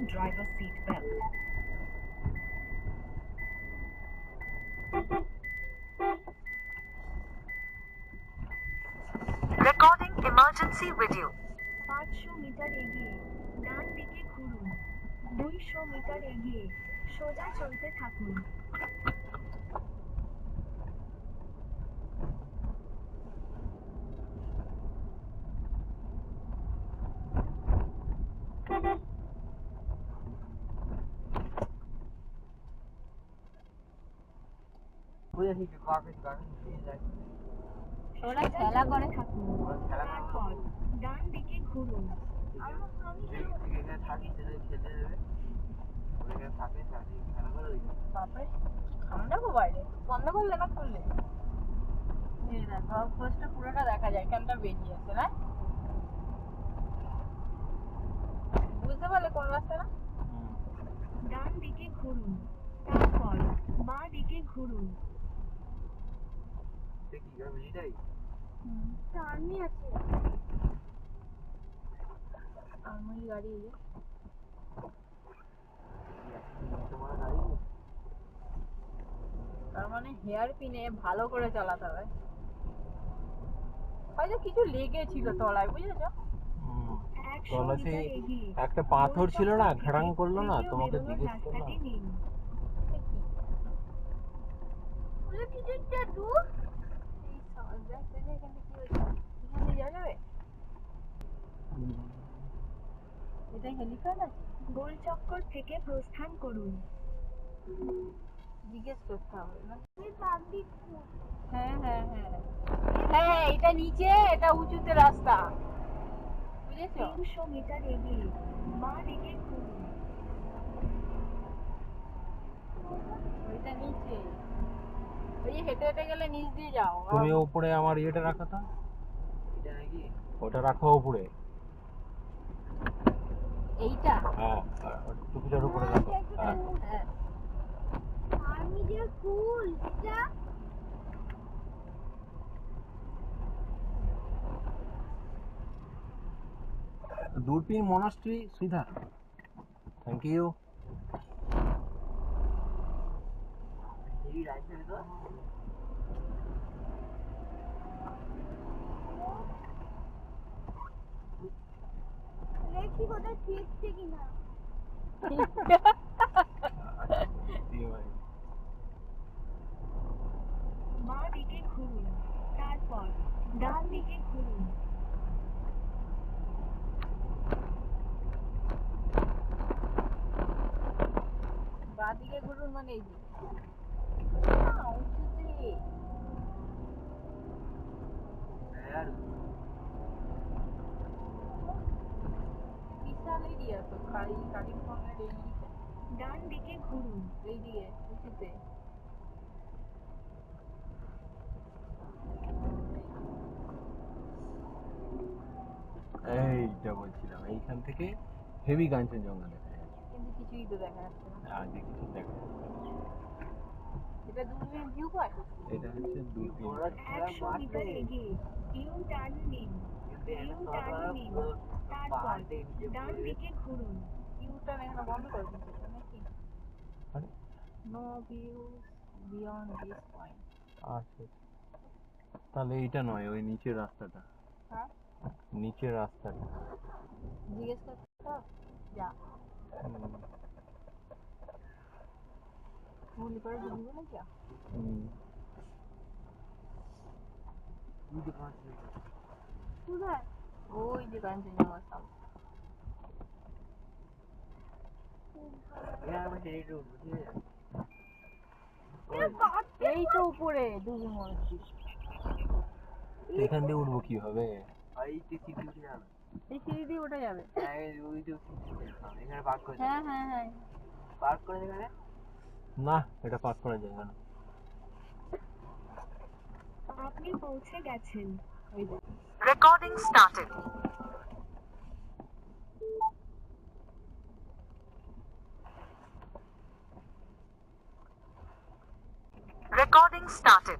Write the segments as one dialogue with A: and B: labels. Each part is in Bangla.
A: driver seat belt. Recording emergency video. 500 metre এগিয়ে ডান দিকে ঘুরুন। 200 মিটার এগিয়ে সোজা চলতে থাকুন। ওরা খেলা করে থাকুন। তারপর ডান দিকে ঘুরুন। ঠান্ডা গো বাইরে, বন্ধ করলে না খুললে? পুরোটা দেখা যায়, এখানটা বেরিয়ে আছে না? বুঝতে পারলে কোন রাস্তা না? ডান দিকে ঘুরুন, তারপর বাঁ দিকে ঘুরুন। আর্মি আছে, আর্মি গাড়ি। তার মানে হেয়ার পিনে ভালো করে চালাতে হবে। হয়তো কিছু লেগেছিল তলায়, বুঝেছো?
B: তলাতে একটা পাথর ছিল না, ঘাড়াং করলো না, তোমাকে জিজ্ঞেস করলাম।
A: এটা হেলিপ্যাড আছে। গোল চক্কর থেকে প্রস্থান করুন। জিজ্ঞেস করতে হবে না? হ্যাঁ হ্যাঁ হ্যাঁ হ্যাঁ, এটা নিচে, এটা উঁচুতে রাস্তা, বুঝেছো? 300 মিটার এগিয়ে বাঁ দিকে ঘুরুন। ওইটা নিচে, ওই যে হেঁটে হেঁটে গেলে নিচ দিয়ে যাও।
B: তুমি উপরে আমার ইয়েটা রাখো তো, ওটা রাখো উপরে।
A: এইটা?
B: হ্যাঁ, টুপিটার উপরে রাখো।
A: হ্যাঁ, আর্মি যে ফুল এটা।
B: दूरबीन मोनास्ट्री सीधा। Thank you.
A: দেখি কোথায় ঠিকছে কিনা। বাঁ দিকে ঘুরুন, তারপর ডান দিকে ঘুরুন। বাঁ দিকে ঘুরুন মানে এই দিকে। উঁচুতে। বিশাল এরিয়া তো, কালিম্পংয়ের এই ডান দিকে ঘুরুন, এই দিকে উঁচুতে।
B: এইটা বলছিলাম, এইখান থেকে হেভি কাঞ্চনজঙ্ঘা দেখা যায়,
A: কিন্তু কিছুই তো দেখা যাচ্ছে না।
B: আজকে কিছু দেখা যাচ্ছে না।
A: এটা দূরবীন ভিউ পয়েন্ট।
B: এটা হচ্ছে দূরবীন।
A: 100 মিটার এগিয়ে ইউ টার্ন নিন। ইউ টার্ন নিন, তারপর ডান দিকে ঘুরুন। ইউ টার্ন এখানে বন্ধ করে দিয়েছে নাকি? No view beyond this point.
B: আচ্ছা, তাহলে এইটা নয়, ওই নিচের রাস্তাটা।
A: হ্যাঁ,
B: নিচের রাস্তাটা
A: জিজ্ঞেস করতে যা ভুল করে বুঝবো না क्या? কোথায়? ওই যে কাঞ্চনজঙ্ঘা সামনে। এই তো উপরে দুজন মসজিদ।
B: এখান দিয়ে উঠবো কিভাবে?
A: এই সিঁড়ি দিয়ে ওঠা যাবে। হ্যাঁ হ্যাঁ হ্যাঁ, পার্ক করে এখানে।
B: না, এটা পার্ক করা যাবে না।
A: আপনি পৌঁছে গেছেন। Recording started. Recording started.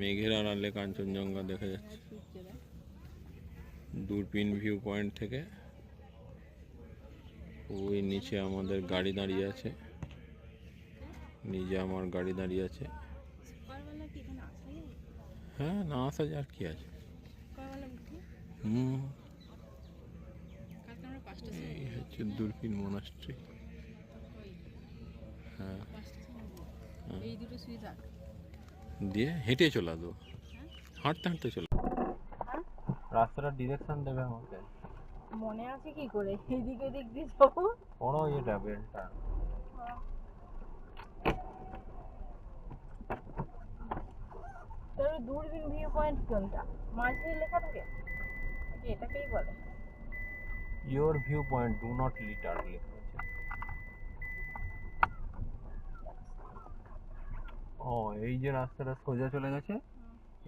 B: মেঘের আড়ালে কাঞ্চনজঙ্ঘা দেখা যাচ্ছে দূরবীন ভিউ পয়েন্ট থেকে। ওই নিচে আমাদের গাড়ি দাঁড়িয়ে আছে, নিজে আমার গাড়ি দাঁড়িয়ে আছে। হ্যাঁ, না আসা যার কি আছে। এই হচ্ছে দূরবীন মনাস্ট্রি। হ্যাঁ, দিয়ে হেঁটে চলে আসবো, হাঁটতে হাঁটতে চলে। রাস্তাটা ডিরেকশন দেবে আমাকে,
A: মনে আছে কি করে এদিক ওদিক দিয়ে যাবো?
B: বড় এটা বেলটা।
A: তোর দূরবীন ভিউ পয়েন্ট কোনটা? মাঝে লেখা থাকে এটাকেই বলে
B: your view point, do not litre লেখা আছে। ও, এই যে রাস্তাটা সোজা চলে গেছে,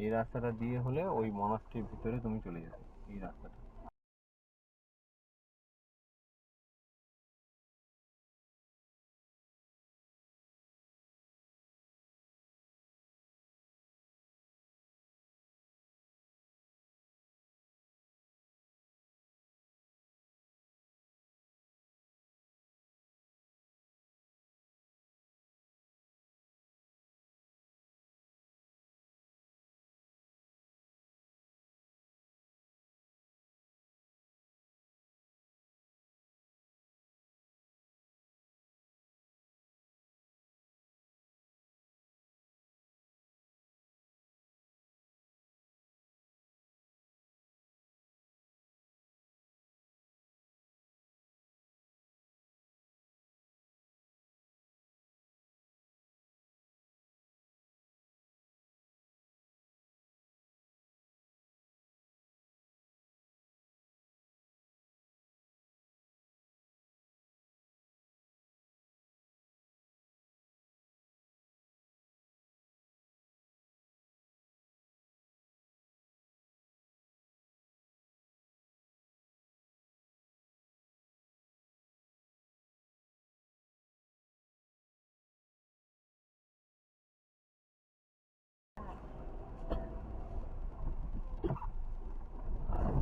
B: এই রাস্তাটা দিয়ে হলে ওই মনাস্ট্রির ভিতরে তুমি চলে যাবে। এই রাস্তাটা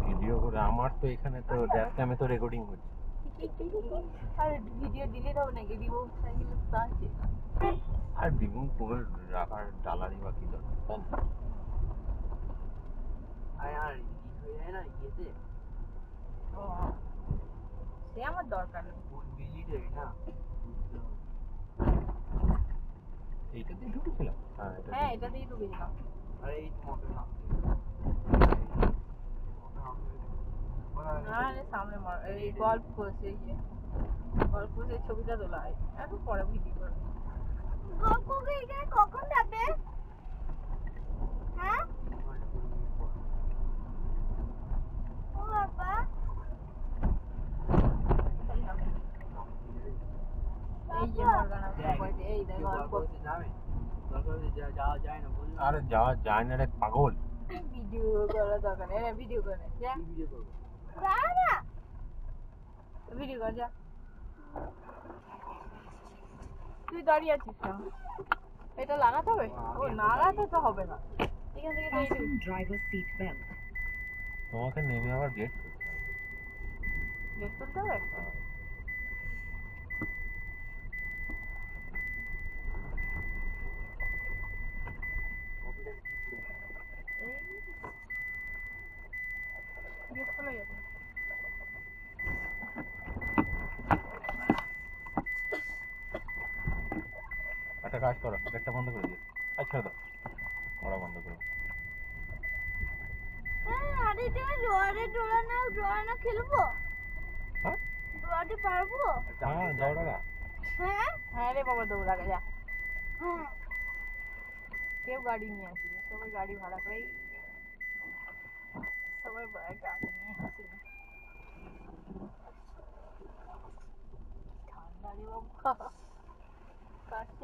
B: ভিডিও করে আমার তো এখানে তো ড্যাশ ক্যামে তো রেকর্ডিং হচ্ছে।
A: আর ভিডিও ডিলিট হবে নাকি? রিমুভ আছে।
B: আর রিমুভ করে রাখার ডালারই বাকি দরকার, তাই না?
C: আর হয়ে যায় না ইয়েতে,
A: সে আমার দরকার নেই।
C: মিলিটারি না,
B: এইটাতেই ঢুকেছিলাম।
A: হ্যাঁ, এটা দিয়ে ঢুকেছিলাম।
C: আর এই মোটর না
A: আরে সামনে এই গল্ফ কোর্সে গল্ফ কোর্সের ছবিটা তোলা হয়, এখন পরে ভিডিও করবে। গল্ফ কোর্সে এখানে কখন যাবে? হ্যাঁ ও বাবা, এই যে মর্গানা পয়েন্ট, এই দেখ গল্ফ কোর্স
C: যাবে, যাওয়া যায় না বললাম।
B: আরে যাওয়া যায় না রে পাগল।
A: ভিডিও করার দরকার নেই, ভিডিও করে যা,
C: ভিডিও করবো
A: যা না ভিডিও কর যা। তুই দাঁড়িয়ে আছিস কেন? এটা লাগাতে হবে? ও লাগাতে তো হবে না, এখান থেকে তো এই
D: Driver seat belt.
B: তোমাকে নেমে আবার গেট
A: গেট করতে হবে। গেট খোলা যাবে।
B: একটা কাজ করো, গেটটা বন্ধ করে দিও। আচ্ছা দাও, ওরা বন্ধ করো।
A: আরে তুমি জোয়ারে খেলবো?
B: হ্যাঁ
A: দৌড়াতে পারবো?
B: হ্যাঁ, দৌড়াগা।
A: হ্যাঁ হ্যাঁ রে বাবা, দৌড়াগা যা। কেউ গাড়ি নিয়ে আসিনি, সবাই গাড়ি ভাড়া করেই, সবাই গাড়ি নিয়ে আসে। ঠান্ডা রে বাবা, কাশি